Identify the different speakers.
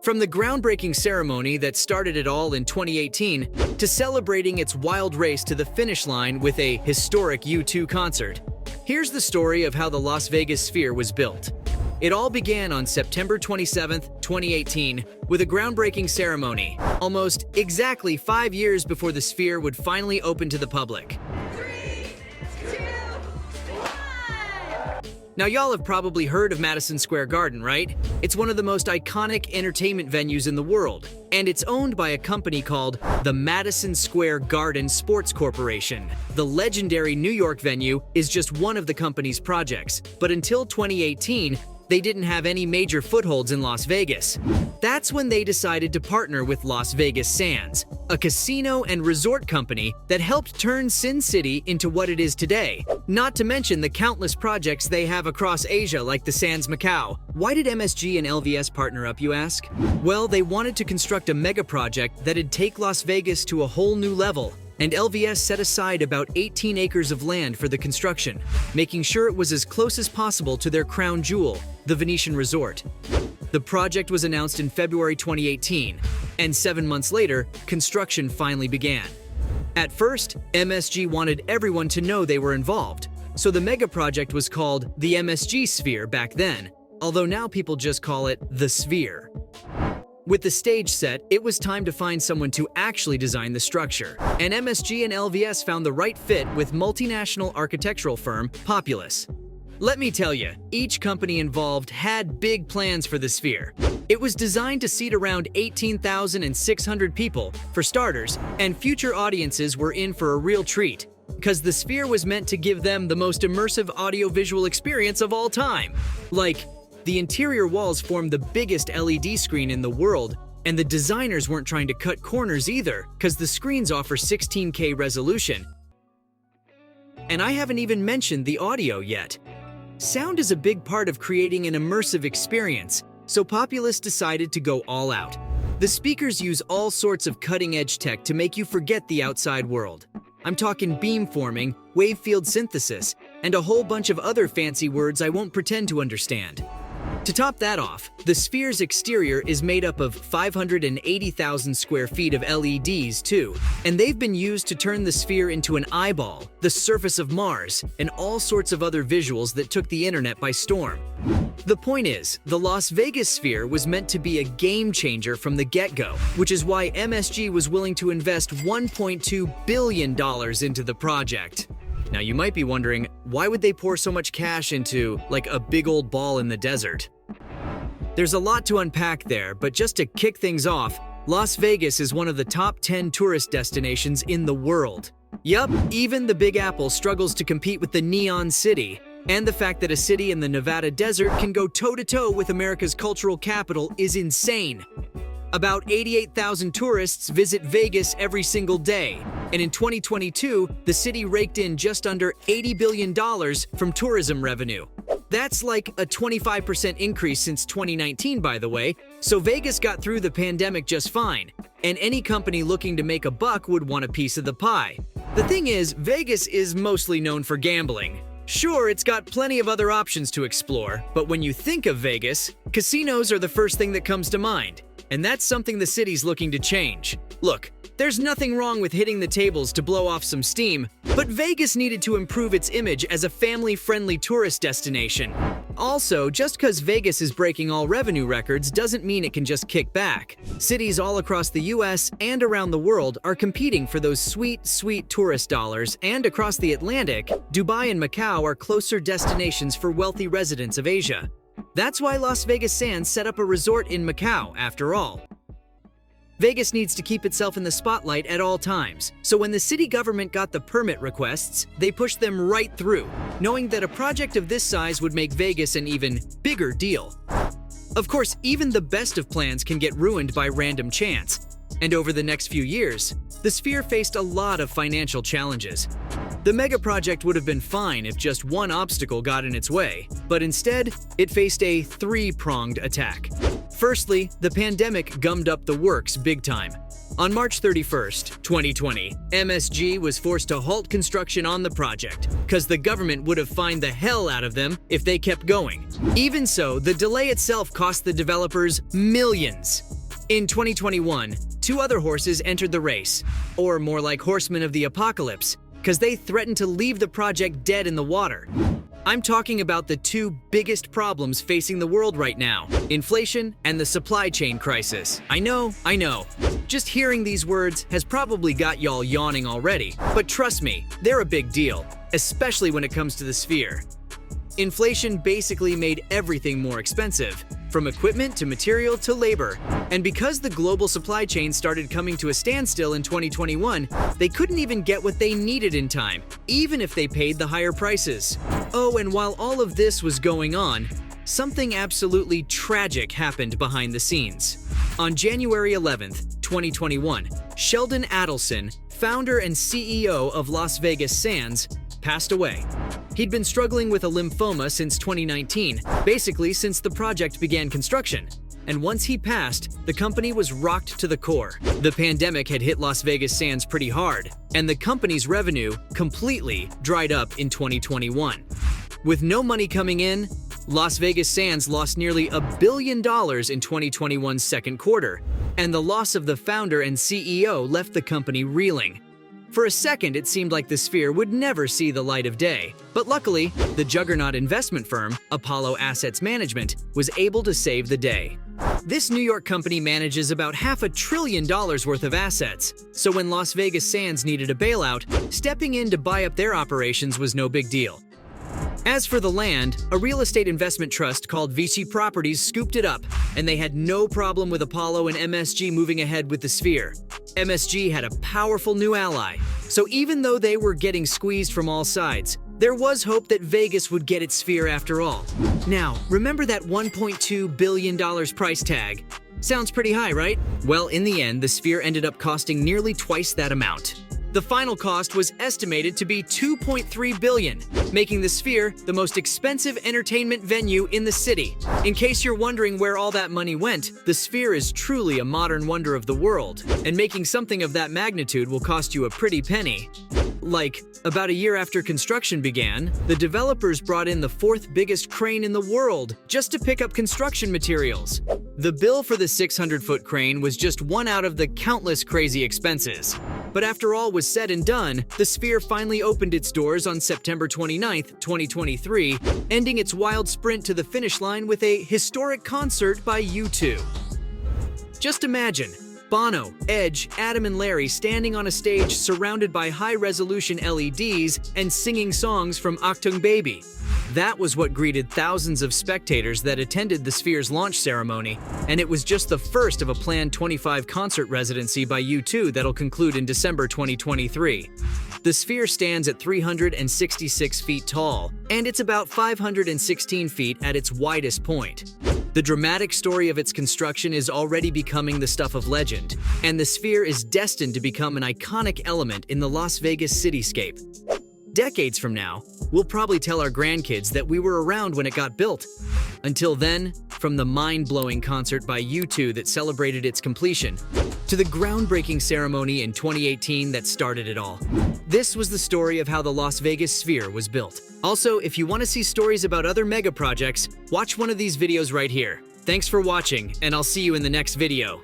Speaker 1: From the groundbreaking ceremony that started it all in 2018 to celebrating its wild race to the finish line with a historic U2 concert, here's the story of how the Las Vegas Sphere was built. It all began on September 27, 2018, with a groundbreaking ceremony, almost exactly 5 years before the Sphere would finally open to the public.
Speaker 2: 3, 2, 1.
Speaker 1: Now, y'all have probably heard of Madison Square Garden, right? It's one of the most iconic entertainment venues in the world, and it's owned by a company called the Madison Square Garden Sports Corporation. The legendary New York venue is just one of the company's projects, but until 2018, they didn't have any major footholds in Las Vegas. That's when they decided to partner with Las Vegas Sands, a casino and resort company that helped turn Sin City into what it is today. Not to mention the countless projects they have across Asia like the Sands Macau. Why did MSG and LVS partner up, you ask? Well, they wanted to construct a mega project that'd take Las Vegas to a whole new level, and LVS set aside about 18 acres of land for the construction, making sure it was as close as possible to their crown jewel, the Venetian Resort. The project was announced in February 2018, and 7 months later, construction finally began. At first, MSG wanted everyone to know they were involved, so the mega project was called the MSG Sphere back then, although now people just call it the Sphere. With the stage set, it was time to find someone to actually design the structure, and MSG and LVS found the right fit with multinational architectural firm Populous. Let me tell you, each company involved had big plans for the Sphere. It was designed to seat around 18,600 people, for starters, and future audiences were in for a real treat, because the Sphere was meant to give them the most immersive audiovisual experience of all time. Like, the interior walls formed the biggest LED screen in the world, and the designers weren't trying to cut corners either, because the screens offer 16K resolution. And I haven't even mentioned the audio yet. Sound is a big part of creating an immersive experience, so Populous decided to go all out. The speakers use all sorts of cutting-edge tech to make you forget the outside world. I'm talking beamforming, wave-field synthesis, and a whole bunch of other fancy words I won't pretend to understand. To top that off, the Sphere's exterior is made up of 580,000 square feet of LEDs too, and they've been used to turn the Sphere into an eyeball, the surface of Mars, and all sorts of other visuals that took the internet by storm. The point is, the Las Vegas Sphere was meant to be a game changer from the get-go, which is why MSG was willing to invest $1.2 billion into the project. Now you might be wondering, why would they pour so much cash into, like, a big old ball in the desert? There's a lot to unpack there, but just to kick things off, Las Vegas is one of the top 10 tourist destinations in the world. Yup, even the Big Apple struggles to compete with the Neon City, and the fact that a city in the Nevada desert can go toe-to-toe with America's cultural capital is insane. About 88,000 tourists visit Vegas every single day, and in 2022, the city raked in just under $80 billion from tourism revenue. That's like a 25% increase since 2019, by the way, so Vegas got through the pandemic just fine, and any company looking to make a buck would want a piece of the pie. The thing is, Vegas is mostly known for gambling. Sure, it's got plenty of other options to explore, but when you think of Vegas, casinos are the first thing that comes to mind. And that's something the city's looking to change. Look, there's nothing wrong with hitting the tables to blow off some steam, but Vegas needed to improve its image as a family-friendly tourist destination. Also, just because Vegas is breaking all revenue records doesn't mean it can just kick back. Cities all across the US and around the world are competing for those sweet, sweet tourist dollars, and across the Atlantic, Dubai and Macau are closer destinations for wealthy residents of Asia. That's why Las Vegas Sands set up a resort in Macau, after all. Vegas needs to keep itself in the spotlight at all times, so when the city government got the permit requests, they pushed them right through, knowing that a project of this size would make Vegas an even bigger deal. Of course, even the best of plans can get ruined by random chance, and over the next few years, the Sphere faced a lot of financial challenges. The mega project would have been fine if just one obstacle got in its way, but instead, it faced a three-pronged attack. Firstly, the pandemic gummed up the works big time. On March 31st, 2020, MSG was forced to halt construction on the project because the government would have fined the hell out of them if they kept going. Even so, the delay itself cost the developers millions. In 2021, two other horses entered the race, or more like horsemen of the apocalypse, because they threatened to leave the project dead in the water. I'm talking about the two biggest problems facing the world right now: inflation and the supply chain crisis. I know. Just hearing these words has probably got y'all yawning already, but trust me, they're a big deal, especially when it comes to the sphere. Inflation basically made everything more expensive, from equipment to material to labor. And because the global supply chain started coming to a standstill in 2021, they couldn't even get what they needed in time, even if they paid the higher prices. Oh, and while all of this was going on, something absolutely tragic happened behind the scenes. On January 11th, 2021, Sheldon Adelson, founder and CEO of Las Vegas Sands, passed away. He'd been struggling with a lymphoma since 2019, basically since the project began construction. And once he passed, the company was rocked to the core. The pandemic had hit Las Vegas Sands pretty hard, and the company's revenue completely dried up in 2021. With no money coming in, Las Vegas Sands lost nearly $1 billion in 2021's second quarter, and the loss of the founder and CEO left the company reeling. For a second, it seemed like the sphere would never see the light of day. But luckily, the juggernaut investment firm, Apollo Assets Management, was able to save the day. This New York company manages about $500 billion worth of assets, so when Las Vegas Sands needed a bailout, stepping in to buy up their operations was no big deal. As for the land, a real estate investment trust called VC Properties scooped it up, and they had no problem with Apollo and MSG moving ahead with the sphere. MSG had a powerful new ally, so even though they were getting squeezed from all sides, there was hope that Vegas would get its sphere after all. Now, remember that $1.2 billion price tag? Sounds pretty high, right? Well, in the end, the sphere ended up costing nearly twice that amount. The final cost was estimated to be $2.3 billion, making the Sphere the most expensive entertainment venue in the city. In case you're wondering where all that money went, the Sphere is truly a modern wonder of the world, and making something of that magnitude will cost you a pretty penny. Like, about a year after construction began, the developers brought in the fourth biggest crane in the world just to pick up construction materials. The bill for the 600-foot crane was just one out of the countless crazy expenses. But after all was said and done, the Sphere finally opened its doors on September 29, 2023, ending its wild sprint to the finish line with a historic concert by U2. Just imagine Bono, Edge, Adam and Larry standing on a stage surrounded by high-resolution LEDs and singing songs from Achtung Baby. That was what greeted thousands of spectators that attended the Sphere's launch ceremony, and it was just the first of a planned 25 concert residency by U2 that'll conclude in December 2023. The Sphere stands at 366 feet tall, and it's about 516 feet at its widest point. The dramatic story of its construction is already becoming the stuff of legend, and the Sphere is destined to become an iconic element in the Las Vegas cityscape. Decades from now, we'll probably tell our grandkids that we were around when it got built. Until then, from the mind-blowing concert by U2 that celebrated its completion, to the groundbreaking ceremony in 2018 that started it all, this was the story of how the Las Vegas Sphere was built. Also, if you want to see stories about other mega projects, watch one of these videos right here. Thanks for watching, and I'll see you in the next video.